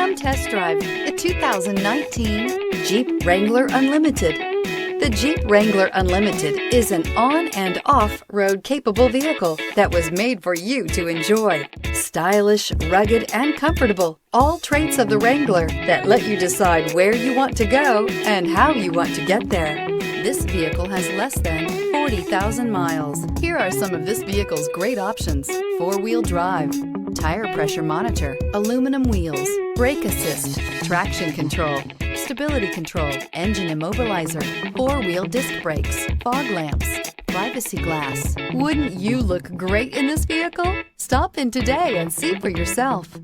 Come test drive the 2019 Jeep Wrangler Unlimited. The Jeep Wrangler Unlimited is an on- and off-road capable vehicle that was made for you to enjoy. Stylish, rugged, and comfortable. All traits of the Wrangler that let you decide where you want to go and how you want to get there. This vehicle has less than 40,000 miles. Here are some of this vehicle's great options: four-wheel drive, tire pressure monitor, aluminum wheels, brake assist, traction control, stability control, engine immobilizer, four-wheel disc brakes, fog lamps, privacy glass. Wouldn't you look great in this vehicle? Stop in today and see for yourself.